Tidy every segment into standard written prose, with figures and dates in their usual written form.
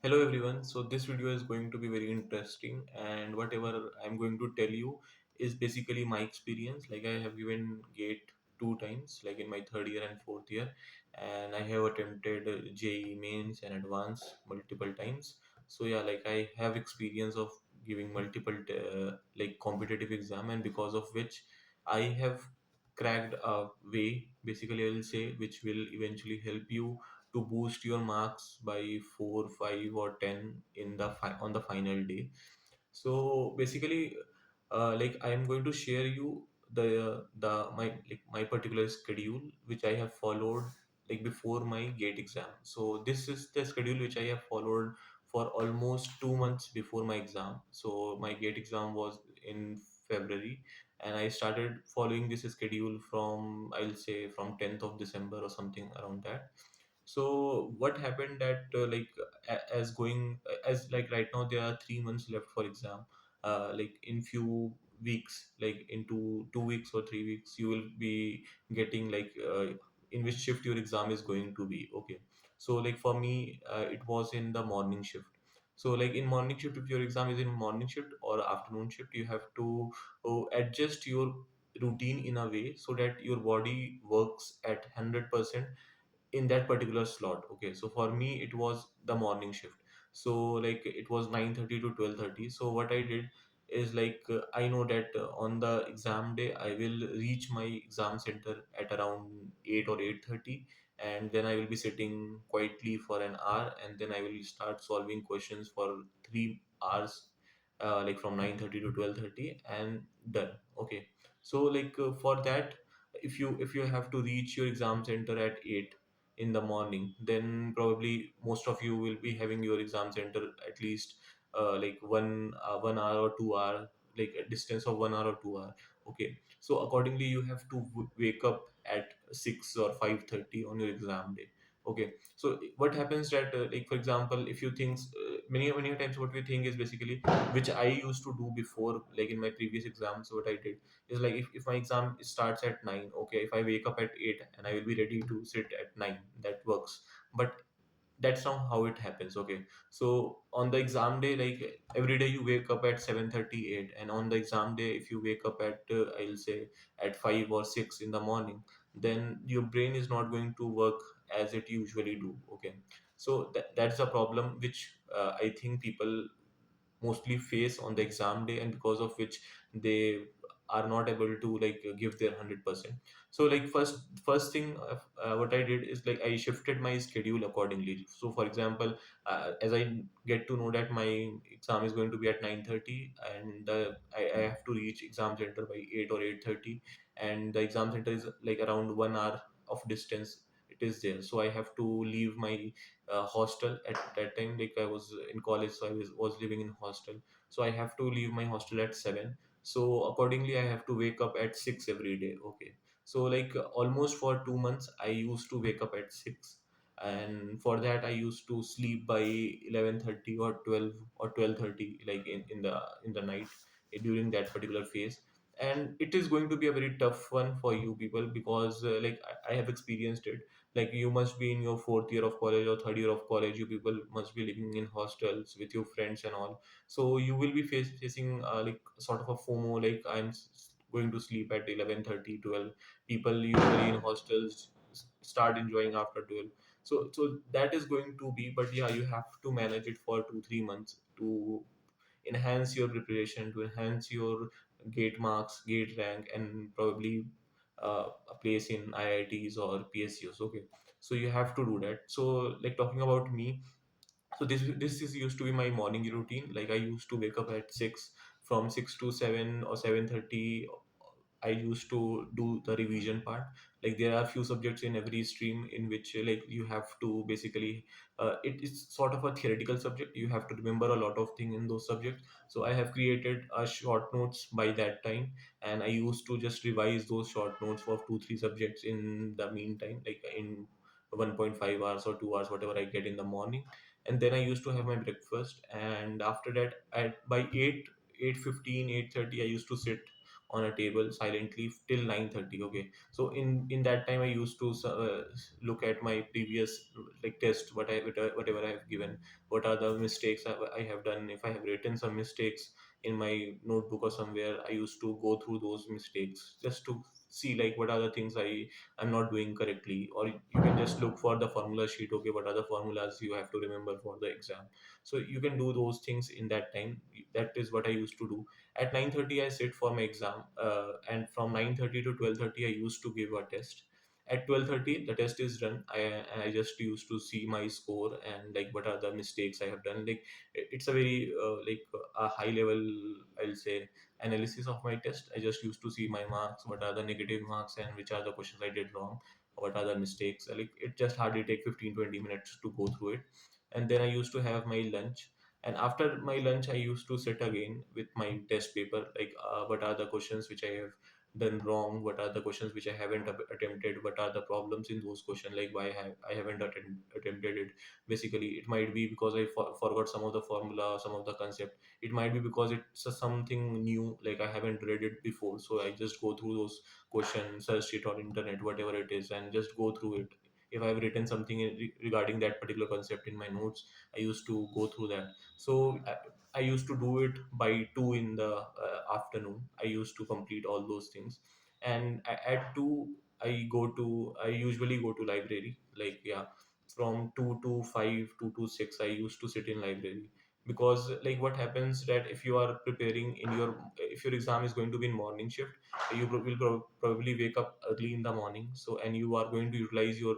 Hello everyone. So this video is going to be very interesting, and whatever I'm going to tell you is basically my experience. Like I have given GATE two times, like in my third year and fourth year, and I have attempted JEE mains and advanced multiple times. So yeah, like I have experience of giving multiple like competitive exam, and because of which I have cracked a way, basically I will say, which will eventually help you to boost your marks by 4 5 or 10 in the on the final day. So basically, like I am going to share you the my like my particular schedule which I have followed like before my gate exam. So this is the schedule which I have followed for almost 2 months before my exam. So my gate exam was in February, and I started following this schedule from, I'll say, from 10th of December or something around that. So what happened that as going as like right now there are 3 months left for exam. Like in few weeks, like in two weeks or 3 weeks, you will be getting in which shift your exam is going to be. Okay, so like for me, it was in the morning shift. So like in morning shift, if your exam is in morning shift or afternoon shift, you have to adjust your routine in a way so that your body works at 100% in that particular slot. Okay, so for me it was the morning shift. So like it was 9:30 to 12:30. So what I did is I know that on the exam day I will reach my exam center at around 8 or 8:30, and then I will be sitting quietly for an hour, and then I will start solving questions for 3 hours, like from 9:30 to 12:30, and done. Okay, so for that, if you have to reach your exam center at 8 in the morning, then probably most of you will be having your exam center at least like 1 hour or 2 hour, like a distance of 1 hour or 2 hour. Okay, so accordingly you have to wake up at 6 or 5:30 on your exam day. Okay, so what happens that like for example, if you think many times what we think is basically, which I used to do before, like in my previous exams, what I did is like if my exam starts at 9, okay, if I wake up at 8 and I will be ready to sit at 9, that works. But that's not how it happens. Okay, so on the exam day, like every day you wake up at 7:38, and on the exam day if you wake up at I'll say at 5 or 6 in the morning, then your brain is not going to work as it usually do. Okay, so that's a problem which I think people mostly face on the exam day, and because of which they are not able to give their 100%. So like first thing, what I did is like I shifted my schedule accordingly. So for example, as I get to know that my exam is going to be at 9:30, and I have to reach exam center by 8 or 8:30, and the exam center is like around 1 hour of distance it is there. So I have to leave my hostel at that time. Like I was in college, so I was living in hostel. So I have to leave my hostel at 7. So accordingly, I have to wake up at 6 every day. Okay. So almost for 2 months, I used to wake up at 6. And for that, I used to sleep by 11:30 or 12 or 12:30, like in the night, during that particular phase. And it is going to be a very tough one for you people, because I have experienced it. Like you must be in your fourth year of college or third year of college, you people must be living in hostels with your friends and all. So you will be facing like sort of a FOMO, like going to sleep at 11:30, 12. People usually in hostels start enjoying after 12. So that is going to be, but yeah, you have to manage it for 2 3 months to enhance your preparation, to enhance your gate marks, gate rank, and probably a place in IITs or PSUs. Okay, so you have to do that. So like talking about me, so this is used to be my morning routine. Like I used to wake up at 6. From 6 to 7 or 7:30, I used to do the revision part. Like there are few subjects in every stream in which like you have to basically it is sort of a theoretical subject. You have to remember a lot of things in those subjects. So I have created a short notes by that time, and I used to just revise those short notes for 2 3 subjects in the meantime, like in 1.5 hours or 2 hours, whatever I get in the morning. And then I used to have my breakfast, and after that, at by 8 8:15, 8:30, I used to sit on a table silently till 9:30. Okay, so in that time I used to look at my previous like test, whatever I have given, what are the mistakes I have done. If I have written some mistakes in my notebook or somewhere, I used to go through those mistakes just to see like what are the things I'm not doing correctly. Or you can just look for the formula sheet. Okay, what are the formulas you have to remember for the exam. So you can do those things in that time. That is what I used to do. At 9:30 I sit for my exam, and from 9:30 to 12:30 I used to give a test. At 12:30 the test is done. I just used to see my score and like what are the mistakes I have done. Like it's a very a high level, I'll say, analysis of my test. I just used to see my marks, what are the negative marks and which are the questions I did wrong, what are the mistakes. Like it just hardly take 15-20 minutes to go through it. And then I used to have my lunch. And after my lunch, I used to sit again with my test paper, like what are the questions which I have done wrong, what are the questions which I haven't attempted, what are the problems in those questions, like why I haven't attempted it. Basically, it might be because I forgot some of the formula, some of the concept. It might be because it's something new, like I haven't read it before. So I just go through those questions, search it on internet, whatever it is, and just go through it. If I've written something regarding that particular concept in my notes, I used to go through that. So I used to do it by 2 in the afternoon. I used to complete all those things. And at 2 I usually go to library. Like, yeah, from 2 to 5, 2 to 6 I used to sit in library. Because like what happens that if you are preparing in your, if your exam is going to be in morning shift, you will probably wake up early in the morning. So and you are going to utilize your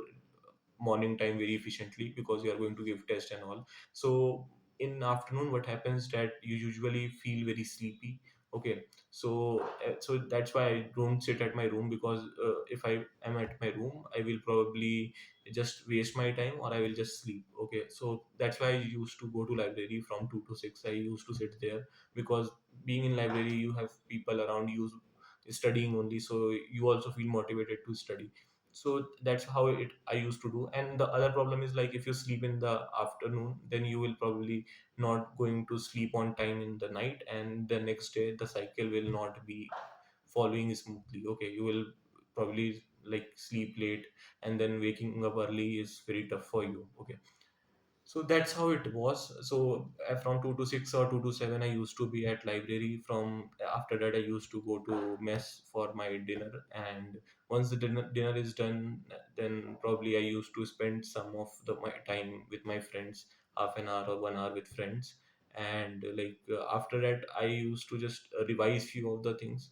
morning time very efficiently because you are going to give test and all. So in afternoon what happens that you usually feel very sleepy. Okay, so so that's why I don't sit at my room, because if I am at my room I will probably just waste my time or I will just sleep. Okay, so that's why I used to go to library from 2 to 6. I used to sit there because being in library you have people around you studying only, so you also feel motivated to study. So that's how it I used to do. And the other problem is like if you sleep in the afternoon, then you will probably not going to sleep on time in the night, and the next day the cycle will not be following smoothly. Okay, you will probably like sleep late, and then waking up early is very tough for you. Okay, so that's how it was. So from 2 to 6 or 2 to 7 I used to be at library. From after that I used to go to mess for my dinner. And once the dinner is done, then probably I used to spend some of my time with my friends, half an hour or 1 hour with friends. And after that I used to just revise few of the things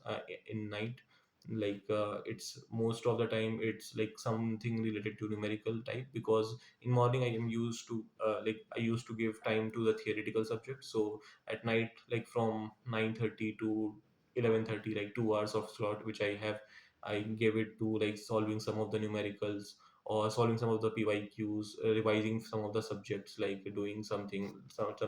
in night. It's most of the time it's like something related to numerical type, because in morning I am used to I used to give time to the theoretical subject. So at night, like from 9:30 to 11:30, like 2 hours of slot which I have, I gave it to like solving some of the numericals or solving some of the PYQs, revising some of the subjects, like doing some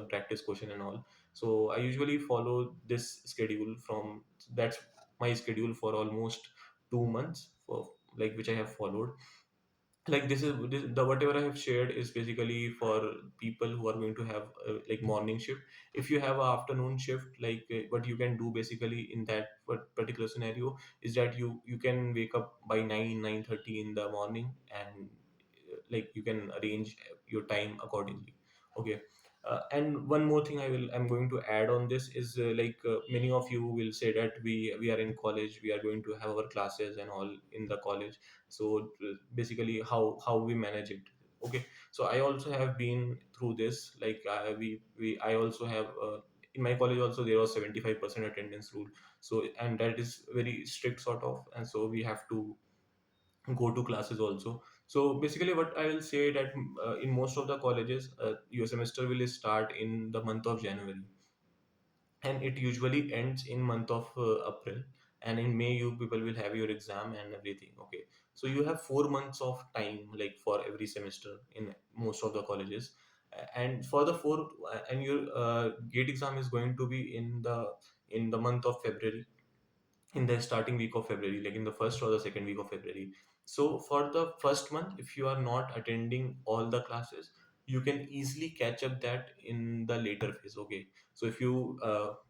practice question and all. So I usually follow this schedule from, that's my schedule for almost 2 months, for like which I have followed. Like the whatever I have shared is basically for people who are going to have like morning shift. If you have a afternoon shift, what you can do basically in that particular scenario is that you can wake up by 9:30 in the morning, and like you can arrange your time accordingly. Okay, and one more thing I'm going to add on this is many of you will say that we are in college, we are going to have our classes and all in the college. So basically how we manage it. Okay, so I also have been through this. We I also have in my college also there was 75% attendance rule. So and that is very strict sort of, and so we have to go to classes also. So basically what I will say that in most of the colleges your semester will start in the month of January, and it usually ends in month of April. And in May you people will have your exam and everything. Okay, so you have 4 months of time like for every semester in most of the colleges. And for the four and your gate exam is going to be in the month of February, in the starting week of February, like in the first or the second week of February. So for the first month, if you are not attending all the classes, you can easily catch up that in the later phase. Okay, so if you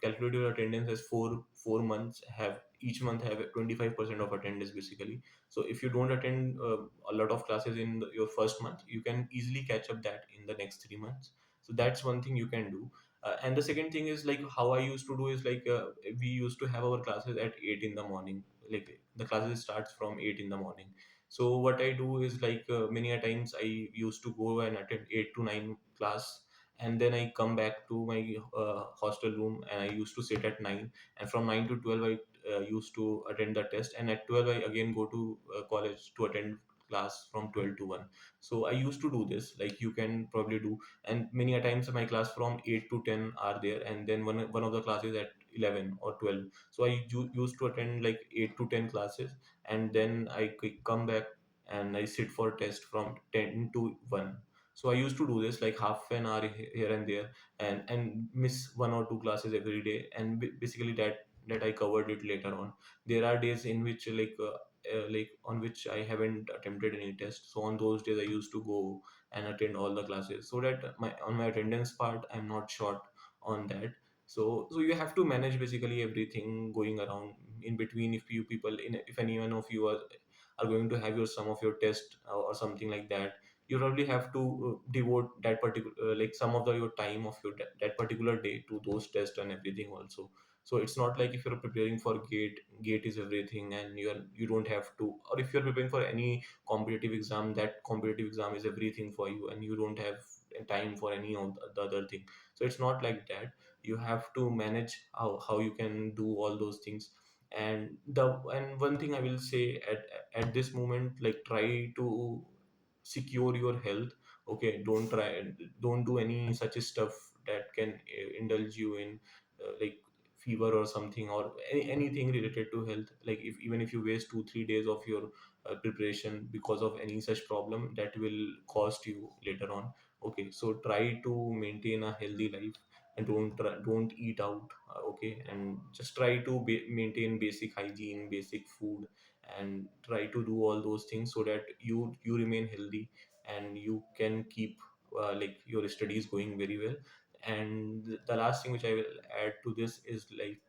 calculate your attendance as four months, have each month have 25% of attendance basically. So if you don't attend a lot of classes in your first month, you can easily catch up that in the next 3 months. So that's one thing you can do. And the second thing is like how I used to do is like we used to have our classes at 8 in the morning. Like the classes starts from 8 in the morning. So what I do is like many a times I used to go and attend 8 to 9 class, and then I come back to my hostel room, and I used to sit at 9, and from 9 to 12 I used to attend the test, and at 12 I again go to college to attend class from 12 to 1. So I used to do this like you can probably do. And many a times my class from 8 to 10 are there, and then one of the classes at 11 or 12. So I used to attend like 8 to 10 classes, and then I come back and I sit for test from 10 to 1. So I used to do this like half an hour here and there, and miss one or two classes every day, and basically that I covered it later on. There are days in which like on which I haven't attempted any test. So on those days I used to go and attend all the classes so that my on my attendance part I'm not short on that. So you have to manage basically everything going around in between. If you people in if any one of you are going to have your some of your test or something like that, you probably have to devote that particular like some of the your time of your that particular day to those tests and everything also. So it's not like if you're preparing for gate is everything and you don't have to, or if you're preparing for any competitive exam, that competitive exam is everything for you and you don't have time for any of the other thing. So it's not like that. You have to manage how you can do all those things. And one thing I will say at this moment, like try to secure your health. Okay, don't do any such stuff that can indulge you in like fever or something, or anything related to health. Like if even if you waste 2 3 days of your preparation because of any such problem, that will cost you later on. Okay, so try to maintain a healthy life and don't eat out. Okay, and just try to maintain basic hygiene, basic food, and try to do all those things so that you remain healthy and you can keep like your studies going very well. And the last thing which I will add to this is like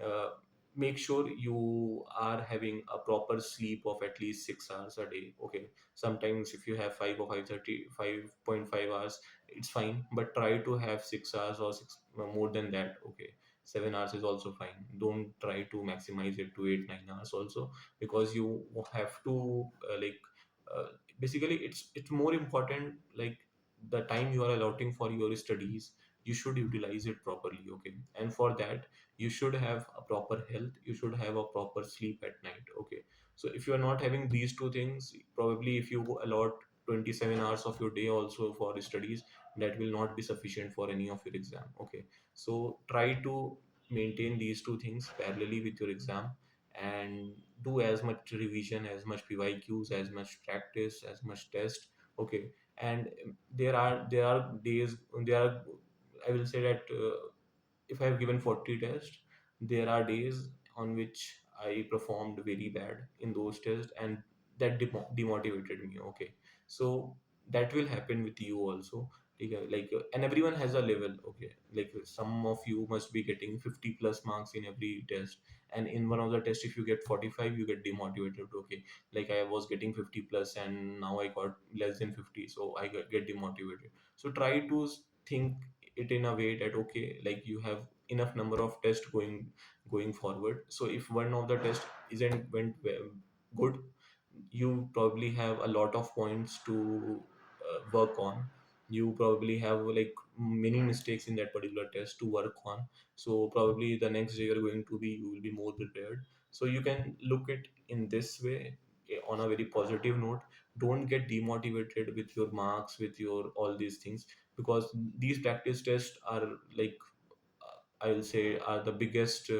uh, make sure you are having a proper sleep of at least 6 hours a day. Okay, sometimes if you have 5 or 5:30 5.5 hours, it's fine, but try to have 6 hours or six more than that. Okay, 7 hours is also fine. Don't try to maximize it to 8 9 hours also, because you have to uh, basically it's more important like the time you are allotting for your studies, you should utilize it properly. Okay, and for that you should have a proper health, you should have a proper sleep at night. Okay, so if you are not having these two things, probably if you allot 27 hours of your day also for studies, that will not be sufficient for any of your exam. Okay, so try to maintain these two things parallelly with your exam, and do as much revision, as much PYQs, as much practice, as much test. Okay, and there are days, there are, I will say that if I have given 40 tests, there are days on which I performed very bad in those tests, and that demotivated me. Okay, so that will happen with you also. And everyone has a level. Okay, like some of you must be getting 50 plus marks in every test, and in one of the tests, if you get 45, you get demotivated. Okay, like I was getting 50 plus, and now I got less than 50, so I get demotivated. So try to think it in a way that okay, like you have enough number of tests going forward. So if one of the test isn't went good, you probably have a lot of points to work on. You probably have like many mistakes in that particular test to work on. So probably the next day you will be more prepared. So you can look it in this way, on a very positive note. Don't get demotivated with your marks, with your all these things, because these practice tests are like I will say are the biggest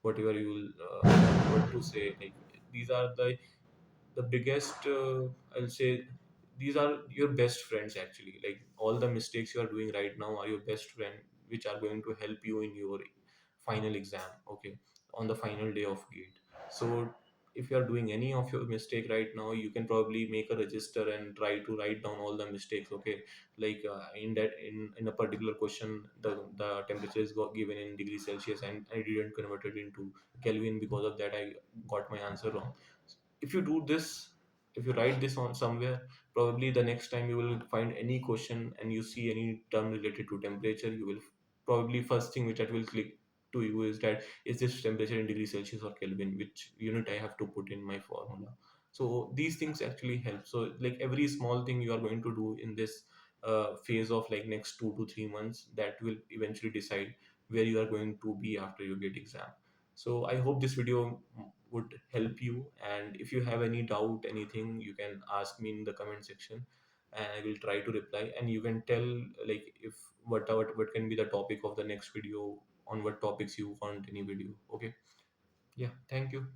whatever you will what to say, like these are the biggest I'll say these are your best friends actually. Like all the mistakes you are doing right now are your best friend, which are going to help you in your final exam. Okay, on the final day of gate. So if you are doing any of your mistake right now, you can probably make a register and try to write down all the mistakes. Okay, like in that in a particular question, the temperature is given in degrees Celsius, and I didn't convert it into Kelvin. Because of that, I got my answer wrong. If you do this, if you write this on somewhere, probably the next time you will find any question and you see any term related to temperature, you will probably first thing which that will click to you is that, is this temperature in degrees Celsius or Kelvin, which unit I have to put in my formula. So these things actually help. So like every small thing you are going to do in this phase of like next 2 to 3 months, that will eventually decide where you are going to be after your GATE exam. So I hope this video would help you. And if you have any doubt, anything, you can ask me in the comment section, and I will try to reply. And you can tell like if what can be the topic of the next video, on what topics you want any video. Okay. Yeah. Thank you.